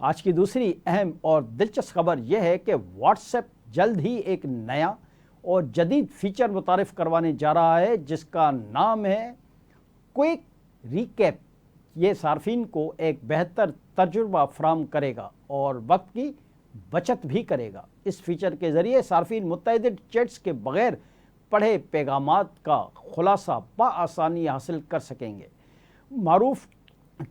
آج کی دوسری اہم اور دلچسپ خبر یہ ہے کہ واٹس ایپ جلد ہی ایک نیا اور جدید فیچر متعارف کروانے جا رہا ہے جس کا نام ہے کوئک ریکیپ۔ یہ صارفین کو ایک بہتر تجربہ فراہم کرے گا اور وقت کی بچت بھی کرے گا۔ اس فیچر کے ذریعے صارفین متعدد چیٹس کے بغیر پڑھے پیغامات کا خلاصہ بآسانی حاصل کر سکیں گے۔ معروف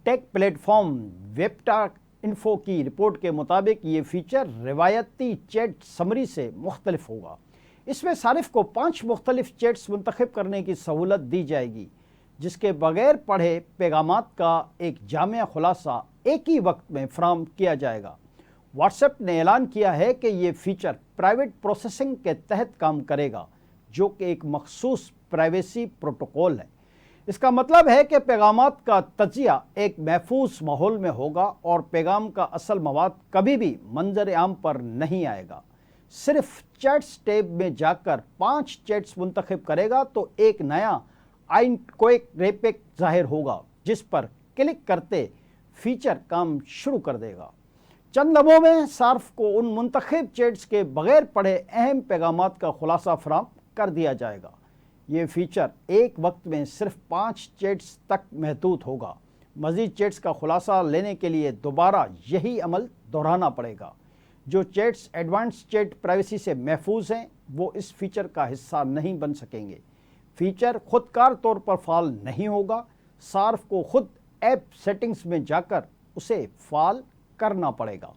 ٹیک پلیٹ فارم ویبٹا انفو کی رپورٹ کے مطابق یہ فیچر روایتی چیٹ سمری سے مختلف ہوگا۔ اس میں صارف کو 5 مختلف چیٹس منتخب کرنے کی سہولت دی جائے گی جس کے بغیر پڑھے پیغامات کا ایک جامع خلاصہ ایک ہی وقت میں فراہم کیا جائے گا۔ واٹس ایپ نے اعلان کیا ہے کہ یہ فیچر پرائیویٹ پروسیسنگ کے تحت کام کرے گا جو کہ ایک مخصوص پرائیویسی پروٹوکول ہے۔ اس کا مطلب ہے کہ پیغامات کا تجزیہ ایک محفوظ ماحول میں ہوگا اور پیغام کا اصل مواد کبھی بھی منظر عام پر نہیں آئے گا۔ صرف چیٹس ٹیب میں جا کر 5 چیٹس منتخب کرے گا تو ایک نیا کوئک ریکیپ ظاہر ہوگا جس پر کلک کرتے فیچر کام شروع کر دے گا۔ چند لمحوں میں صارف کو ان منتخب چیٹس کے بغیر پڑھے اہم پیغامات کا خلاصہ فراہم کر دیا جائے گا۔ یہ فیچر ایک وقت میں صرف 5 چیٹس تک محدود ہوگا۔ مزید چیٹس کا خلاصہ لینے کے لیے دوبارہ یہی عمل دہرانا پڑے گا۔ جو چیٹس ایڈوانس چیٹ پرائیویسی سے محفوظ ہیں وہ اس فیچر کا حصہ نہیں بن سکیں گے۔ فیچر خود کار طور پر فعال نہیں ہوگا۔ صارف کو خود ایپ سیٹنگز میں جا کر اسے فعال کرنا پڑے گا۔